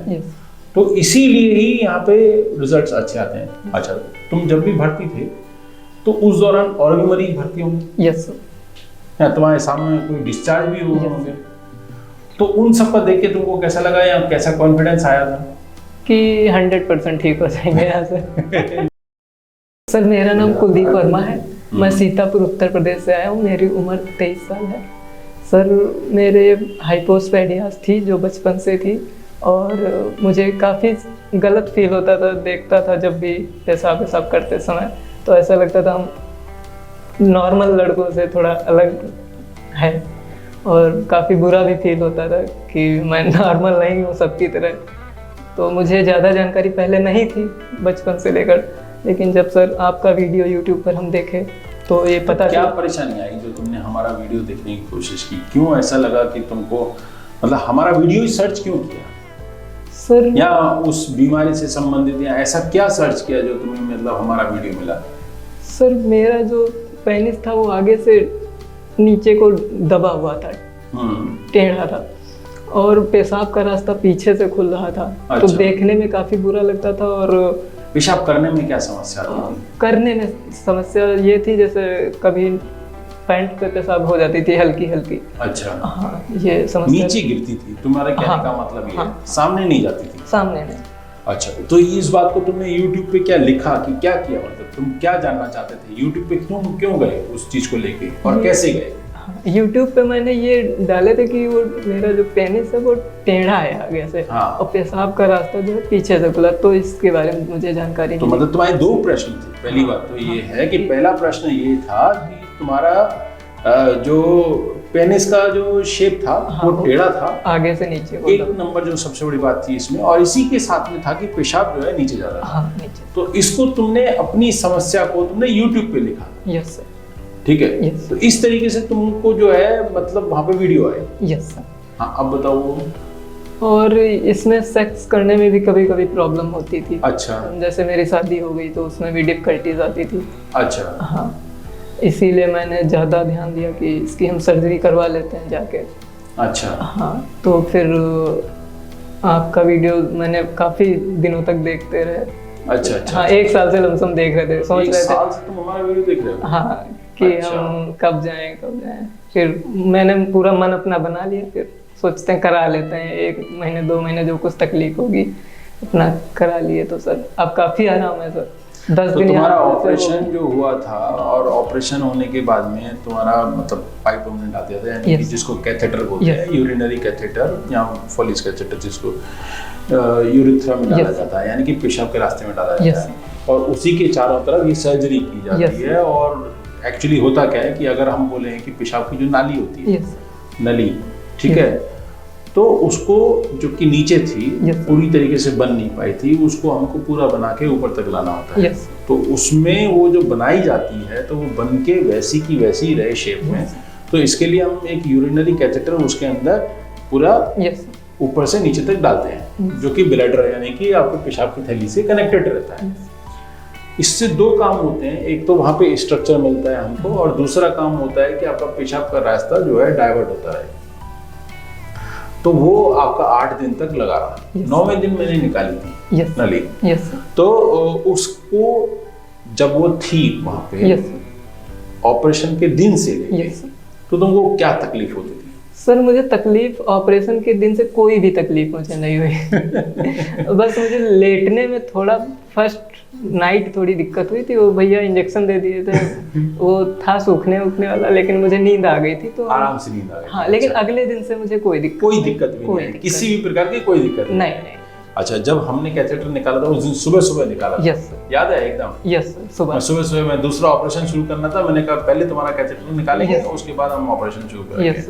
Yes. तो इसीलिए ही यहाँ पे रिजल्ट्स अच्छे आते हैं। अच्छा, तुम जब भी भर्ती थे तो उस दौरान और भी मरीज भर्ती होंगे? Yes sir. या तुम्हारे सामने कोई डिस्चार्ज भी हुए Yes. होंगे? तो उन सब पर देख के तुमको कैसा लगा या कैसा कॉन्फिडेंस आया था कि 100% ठीक हो जाएंगे यहाँ से? सर मेरा नाम कुलदीप वर्मा है, मैं सीतापुर उत्तर प्रदेश से आया हूँ, मेरी उम्र 23 साल है। सर मेरे हाइपोस्पेडियास थी जो बचपन से थी, और मुझे काफ़ी गलत फील होता था, देखता था जब भी पेशाब करते समय तो ऐसा लगता था हम नॉर्मल लड़कों से थोड़ा अलग है, और काफ़ी बुरा भी फील होता था कि मैं नॉर्मल नहीं हूँ सबकी तरह। तो मुझे ज़्यादा जानकारी पहले नहीं थी बचपन से लेकर, लेकिन जब सर आपका वीडियो यूट्यूब पर हम देखे तो ये पता क्या परेशानी आई जो तुमने हमारा वीडियो देखने की कोशिश की? क्यों ऐसा लगा कि तुमको, मतलब हमारा वीडियो ही सर्च क्यों किया सर? या उस बीमारी से संबंधित या ऐसा क्या सर्च किया जो तुम्हें मतलब हमारा वीडियो मिला? सर मेरा जो पेनिस था वो आगे से नीचे को दबा हुआ था, टेढ़ा था, और पेशाब का रास्ता पीछे से खुल रहा था। अच्छा। तो देखने में काफ़ी बुरा लगता था। और पेशाब करने में क्या समस्या थी? करने में समस्या ये थी जैसे कभी पैंट पे पेशाब हो जाती थी हल्की हल्की। अच्छा। हाँ, ये समस्या नीचे गिरती थी, तुम्हारे कहने हाँ, का मतलब ये हाँ, है, सामने नहीं जाती थी? सामने नहीं। अच्छा, तो इस बात को तुमने YouTube पे क्या लिखा कि क्या किया, मतलब तुम क्या जानना चाहते थे? YouTube पे क्यों गए उस चीज को लेके, और कैसे गए? यूट्यूब पे मैंने ये डाले थे कि वो मेरा जो पेनिस है वो टेढ़ा है आगे से। हाँ। और पेशाब का रास्ता जो है पीछे से खुला, तो इसके बारे में मुझे जानकारी तो मिली। मतलब तुम्हारे दो प्रश्न थे। पहली बात तो ये है कि पहला प्रश्न ये था कि तुम्हारा जो पेनिस का जो शेप था वो टेढ़ा था आगे से नीचे को। एक नंबर जो सबसे बड़ी बात थी इसमें, और इसी के साथ में था कि पेशाब जो है नीचे जा रहा था। हाँ, नीचे। तो इसको तुमने अपनी समस्या को तुमने YouTube पे लिखा? Yes sir. ठीक है। Yes. तो इस तरीके से तुमको जो है मतलब वहाँ पे वीडियो आए? Yes sir. हाँ, अब बताओ। और इसमें सेक्स करने में भी कभी कभी प्रॉब्लम होती थी। अच्छा। जैसे मेरी शादी हो गई तो उसमें भी डिफिकल्टीज आती थी। अच्छा। हाँ, इसीलिए मैंने ज़्यादा ध्यान दिया कि इसकी हम सर्जरी करवा लेते हैं जाके। अच्छा। हाँ, तो फिर आपका वीडियो मैंने काफ़ी दिनों तक देखते रहे। अच्छा। अच्छा। हाँ, 1 साल से लमसम देख रहे थे, सोच रहे थे। 1 साल से तुम हमारा वीडियो देख रहे हो? हाँ, कि अच्छा। हम कब जाएं। फिर मैंने पूरा मन अपना बना लिया, फिर सोचते हैं करा लेते हैं, 1 महीने 2 महीने जो कुछ तकलीफ होगी अपना करा लिए। तो सर अब काफ़ी आराम है सर। 10 तो दिन तुम्हारा यहाँ ऑपरेशन जो हुआ था, और ऑपरेशन होने के बाद में तुम्हारा मतलब पाइप हमने डाल दिया था, यानी कि Yes. जिसको कैथेटर बोलते Yes. हैं, यूरिनरी कैथेटर या फॉलिस कैथेटर, जिसको यूरिथ्रा में डाला Yes. जाता है, यानी कि पेशाब के रास्ते में डाला Yes. जाता है, और उसी के चारों तरफ ये सर्जरी की जाती Yes. है। और एक्चुअली होता क्या है कि अगर हम बोले कि पेशाब की जो नाली होती है, यस नली, ठीक Yes. है, तो उसको जो कि नीचे थी Yes. पूरी तरीके से बन नहीं पाई थी, उसको हमको पूरा बना के ऊपर तक लाना होता है। यस तो उसमें वो जो बनाई जाती है तो वो बन के वैसी की वैसी रहे शेप में। तो इसके लिए हम एक यूरिनरी कैथेटर उसके अंदर पूरा यस ऊपर से नीचे तक डालते हैं, जो कि ब्लैडर यानी कि आपके पेशाब की थैली से कनेक्टेड रहता है। इससे 2 काम होते हैं, एक तो वहाँ पे स्ट्रक्चर मिलता है हमको, और दूसरा काम होता है कि आपका पेशाब का रास्ता जो है डाइवर्ट होता है। तो वो आपका 8 दिन तक लगा रहा। Yes. 9वें दिन मैंने निकाली थी यस नली। यस तो उसको जब वो थी वहां पे यस ऑपरेशन के दिन से लेके, यस तो तुमको क्या तकलीफ होती थी? सर मुझे तकलीफ ऑपरेशन के दिन से कोई भी तकलीफ मुझे नहीं हुई। बस मुझे लेटने में थोड़ा फर्स्ट नाइट थोड़ी दिक्कत हुई थी, वो भैया इंजेक्शन दे दिए थे, वो था सूखने उखने वाला, लेकिन मुझे नींद आ गई थी तो आराम से नींद आ गई? हाँ, लेकिन अच्छा। अगले दिन से मुझे कोई दिक्कत कोई दिक्कत भी नहीं, किसी भी प्रकार की कोई दिक्कत नहीं। अच्छा, जब हमने कैथेटर निकाला था उस दिन सुबह सुबह निकाला था? यस याद है एकदम? यस सुबह सुबह सुबह मैं दूसरा ऑपरेशन शुरू करना था, मैंने कहा पहले तुम्हारा कैथेटर निकालेंगे, Yes. उसके बाद हम ऑपरेशन शुरू करेंगे। यस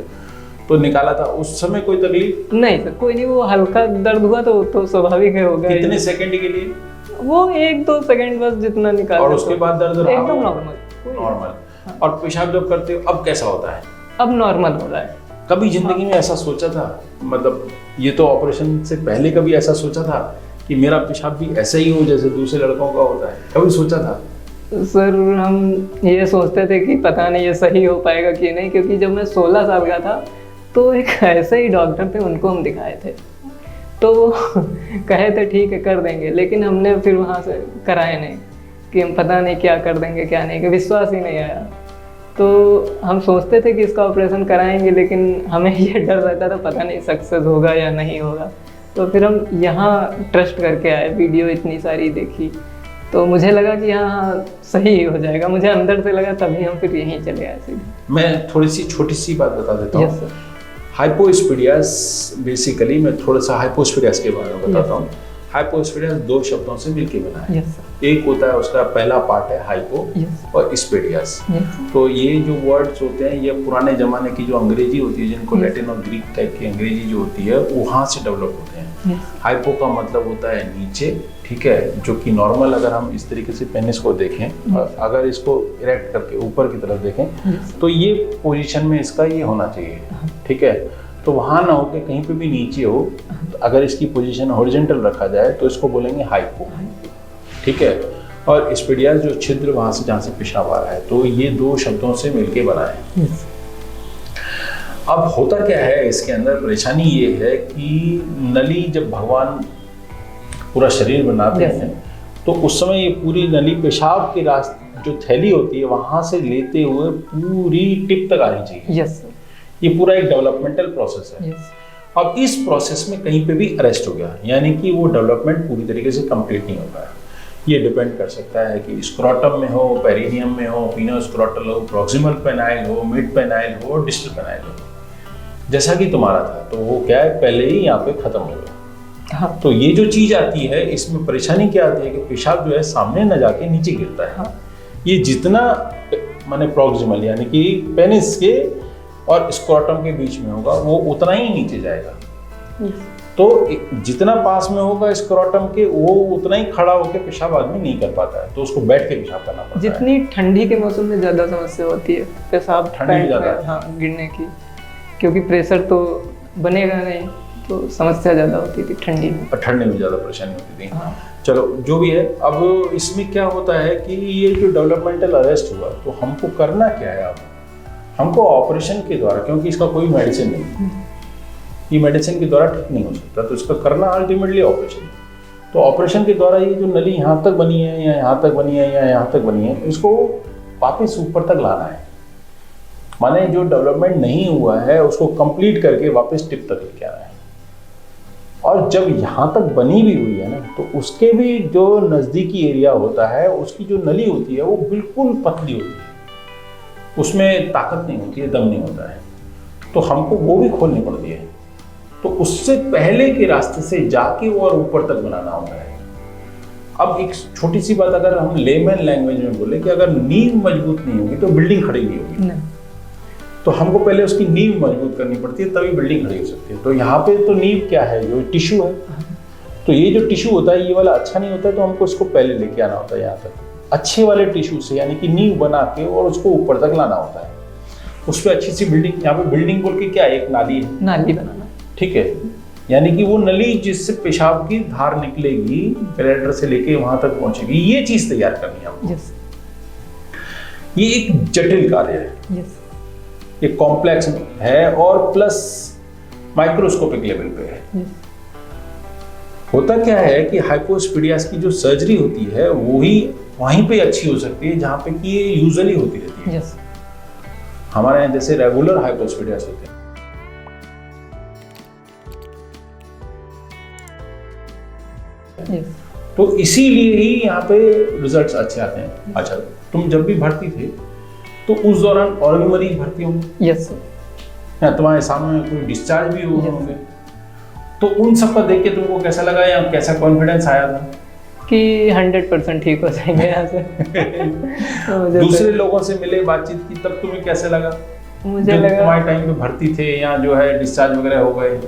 तो निकाला था, उस समय कोई तकलीफ? नहीं सर, कोई नहीं, वो हल्का दर्द हुआ तो स्वाभाविक है, होगा। कितने सेकंड के लिए? वो 1-2 सेकंड बस जितना निकाल। और उसके बाद दर्द रहा? एकदम नॉर्मल। नॉर्मल। और पेशाब जब करते हो अब कैसा होता है? अब नॉर्मल हो रहा है। कभी जिंदगी में ऐसा सोचा था, मतलब ये तो ऑपरेशन से पहले कभी ऐसा सोचा था कि मेरा पेशाब भी ऐसा ही हो जैसे दूसरे लड़कों का होता है? कभी सोचा था? सर हम ये सोचते थे कि पता नहीं ये सही हो पाएगा कि नहीं, क्योंकि जब मैं 16 साल का था तो एक ऐसे ही डॉक्टर थे, उनको हम दिखाए थे। तो वो कहे थे ठीक है कर देंगे, लेकिन हमने फिर वहाँ से कराए नहीं कि हम पता नहीं क्या कर देंगे क्या नहीं, कि विश्वास ही नहीं आया। तो हम सोचते थे कि इसका ऑपरेशन कराएंगे, लेकिन हमें ये डर रहता था पता नहीं सक्सेस होगा या नहीं होगा। तो फिर हम यहाँ ट्रस्ट करके आए, वीडियो इतनी सारी देखी तो मुझे लगा कि यहाँ सही हो जाएगा, मुझे अंदर से लगा, तभी हम फिर यहीं चले आए सीधे। मैं थोड़ी सी छोटी सी बात बता देता यस हूँ। सर। हाइपोस्पीडियास, बेसिकली मैं थोड़ा सा हाइपोस्पीडियास के बारे में बताता Yes. हूँ। हाइपोस्पीडियास दो शब्दों से मिलकर बना है। Yes sir. एक होता है उसका पहला पार्ट है हाइपो यस और स्पेडियास। यस तो ये जो वर्ड्स होते हैं ये पुराने जमाने की जो अंग्रेजी होती है, जिनको Yes. लैटिन और ग्रीक टाइप की अंग्रेजी जो होती है वहाँ से डेवलप होते हैं। यस हाइपो का मतलब होता है नीचे, ठीक है, जो कि नॉर्मल अगर हम इस तरीके से पेनिस को देखें और अगर इसको इरेक्ट करके ऊपर की तरफ देखें यस तो ये पोजीशन में इसका ये होना चाहिए, ठीक है। तो वहाँ ना हो कि कहीं पे भी नीचे हो, तो अगर इसकी पोजीशन हॉरिजॉन्टल रखा जाए तो इसको बोलेंगे हाइपो, ठीक है। और स्पेडियास जो छिद्र वहाँ से जहाँ से पेशाब आ रहा है, तो ये दो शब्दों से मिलके बना है। यस अब होता क्या है इसके अंदर, परेशानी ये है कि नली जब भगवान पूरा शरीर बनाते Yes. हैं तो उस समय ये पूरी नली पेशाब के रास्ते जो थैली होती है वहां से लेते हुए पूरी टिप तक आनी चाहिए। Yes sir. ये पूरा एक डेवलपमेंटल प्रोसेस है। यस अब इस प्रोसेस में कहीं पे भी अरेस्ट हो गया, यानी कि वो डेवलपमेंट पूरी तरीके से कंप्लीट नहीं हो पाया। ये डिपेंड कर सकता है कि स्क्रोटम में हो, पेरिनियम में हो, पिनोस्क्रोटल हो, प्रॉक्सिमल पेनाइल हो, मिड पेनाइल हो, डिस्टल पेनाइल हो। जैसा कि तुम्हारा था तो वो क्या है, पहले ही यहाँ पे खत्म हो गया। हाँ तो ये जो चीज आती है इसमें परेशानी क्या आती है कि पेशाब जो है सामने न जाके नीचे गिरता है। हाँ ये जितना माने प्रॉक्सिमल यानी कि पेनिस के और स्क्रोटम के बीच में होगा वो उतना ही नीचे जाएगा। यस तो जितना पास में होगा स्क्रोटम के वो उतना ही खड़ा होकर पेशाब आदमी नहीं कर पाता है, तो उसको बैठ के पेशाब करना पड़ता है। जितनी ठंडी के मौसम में ज़्यादा समस्या होती है पेशाब ठंडी में पैंट ज़्यादा? में, हाँ गिरने की, क्योंकि प्रेशर तो बनेगा नहीं, तो समस्या ज़्यादा होती थी ठंडी में। और ठंडे में ज़्यादा परेशानी होती थी। हाँ चलो जो भी है, अब इसमें क्या होता है कि ये जो डेवलपमेंटल अरेस्ट हुआ तो हमको करना क्या है। अब हमको ऑपरेशन के द्वारा, क्योंकि इसका कोई मेडिसिन नहीं, ये मेडिसिन के द्वारा ठीक नहीं हो सकता, तो इसका करना अल्टीमेटली ऑपरेशन। तो ऑपरेशन के द्वारा ये जो नली यहाँ तक बनी है या यहाँ तक बनी है या यहाँ तक बनी है, इसको वापस ऊपर तक लाना है। माने जो डेवलपमेंट नहीं हुआ है उसको कंप्लीट करके वापस टिप तक लेके आना है। और जब यहाँ तक बनी भी हुई है ना, तो उसके भी जो नज़दीकी एरिया होता है उसकी जो नली होती है वो बिल्कुल पतली होती है, उसमें ताकत नहीं होती है, दम नहीं होता है, तो हमको वो भी खोलनी पड़ती है। तो उससे पहले के रास्ते से जाके वो और ऊपर तक बनाना होता है। अब एक छोटी सी बात अगर हम लेमन लैंग्वेज में बोले कि अगर नींव मजबूत नहीं होगी तो बिल्डिंग खड़ी नहीं होगी। नहीं तो हमको पहले उसकी नींव मजबूत करनी पड़ती है, तभी बिल्डिंग खड़ी हो सकती है। तो यहाँ पे तो नींव क्या है, जो टिश्यू है। तो ये जो टिश्यू होता है ये वाला अच्छा नहीं होता है, तो हमको इसको पहले लेके आना होता है यहाँ तक, अच्छे वाले टिश्यू से, यानी कि नींव बना के और उसको ऊपर तक लाना होता है। उस पर अच्छी सी बिल्डिंग, यहाँ पे बिल्डिंग बोल के क्या है, एक नाली है, नाली बनाना। ठीक है, यानी कि वो नली जिससे पेशाब की धार निकलेगी ब्लैडर से लेके वहां तक पहुंचेगी, ये चीज तैयार करनी है हमको। यस ये एक जटिल कार्य है, यस ये कॉम्प्लेक्स है और प्लस माइक्रोस्कोपिक लेवल पे है। यस होता क्या है कि हाइपोस्पीडियास की जो सर्जरी होती है वो ही वहीं पे अच्छी हो सकती है जहाँ पे कि ये यूजुअली होती रहती है। यस हमारे यहाँ जैसे रेगुलर हाइपोस्पीडियास होते हैं, यस तो इसीलिए ही यहाँ पे रिजल्ट्स अच्छे आते हैं। अच्छा, तुम जब भी भर्ती थे तो उस दौरान और भी मरीज भर्ती होंगे यस या तुम्हारे सामने कोई डिस्चार्ज भी हुए Yes. होंगे, तो उन सब का देख के तुमको कैसा लगा या कैसा कॉन्फिडेंस आया था कि 100% ठीक हो जाएंगे यहाँ से। तो मुझे दूसरे लोगों से मिले, बातचीत की, तब तुम्हें कैसे लगा मुझे जब लगा तुम्हारे टाइम पे भर्ती थे या जो है डिस्चार्ज वगैरह हो गए?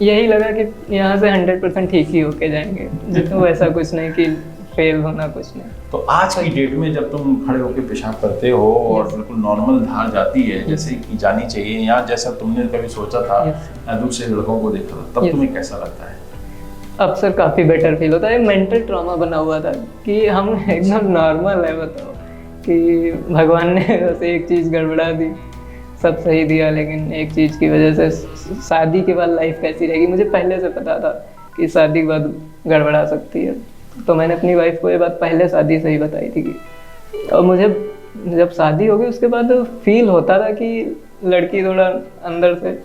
यही लगा कि यहाँ से 100% ठीक ही होके जाएंगे, तो वैसा कुछ नहीं कि फेल होना कुछ नहीं। तो आज की डेट में जब तुम खड़े होकर पेशाब करते हो और Yes. बिल्कुल नॉर्मल धार जाती है जैसे कि जानी चाहिए या जैसा तुमने कभी सोचा था Yes. या दूसरे लड़कों को देखा था, तब Yes. तुम्हें कैसा लगता है? अब सर काफ़ी बेटर फील होता है। मेंटल ट्रॉमा बना हुआ था कि हम एकदम नॉर्मल है, बताओ कि भगवान ने बस एक चीज़ गड़बड़ा दी, सब सही दिया, लेकिन एक चीज़ की वजह से शादी के बाद लाइफ कैसी रहेगी। मुझे पहले से पता था कि शादी के बाद गड़बड़ा सकती है। तो मैंने अपनी वाइफ को ये बात पहले शादी से ही बताई थी कि, और मुझे जब शादी हो गई उसके बाद फील होता था कि लड़की थोड़ा अंदर से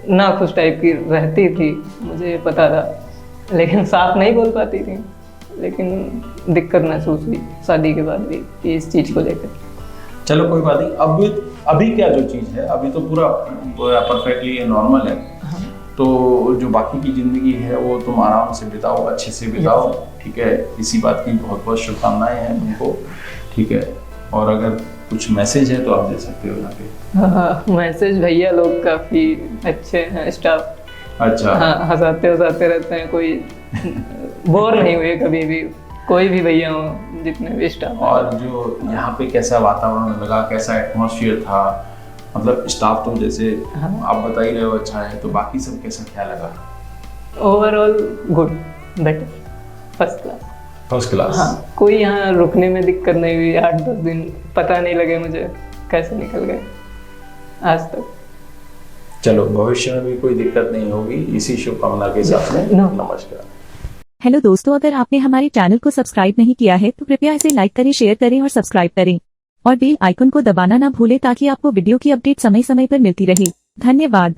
ना खुश टाइप की रहती थी, मुझे पता था, लेकिन साफ नहीं बोल पाती थी। लेकिन दिक्कत महसूस हुई शादी के बाद भी कि इस चीज़ को लेकर। चलो कोई बात नहीं। अभी क्या जो चीज़ है, अभी तो पूरा परफेक्टली नॉर्मल है। तो जो बाकी की ज़िंदगी है वो तुम आराम से बिताओ, अच्छे से बिताओ, ठीक है। इसी बात की बहुत बहुत शुभकामनाएं हैं तुमको, ठीक है। और अगर कुछ मैसेज है तो आप दे सकते हो यहाँ पे। हाँ, मैसेज भैया लोग काफ़ी अच्छे हैं, स्टाफ। अच्छा। हाँ, हंसाते हंसाते रहते हैं, कोई बोर नहीं हुए कभी भी, कोई भी भैया हो, जितने भी स्टाफ। और जो यहाँ पे कैसा वातावरण लगा, कैसा एटमॉस्फेयर था, मतलब स्टाफ तो जैसे आप बता ही रहे हो अच्छा है, तो बाकी सब कैसा क्या लगा? Overall good, better, first class. First class. हाँ, कोई यहाँ रुकने में दिक्कत नहीं हुई। 8-10 दिन पता नहीं लगे मुझे कैसे निकल गए आज तक। चलो, भविष्य में भी कोई दिक्कत नहीं होगी, इसी शुभकामना के साथ में नमस्कार। हेलो दोस्तों, अगर आपने हमारे चैनल को सब्सक्राइब नहीं किया है तो कृपया इसे लाइक करें, शेयर करें और सब्सक्राइब करें और बेल आइकन को दबाना ना भूलें ताकि आपको वीडियो की अपडेट समय समय पर मिलती रहे। धन्यवाद।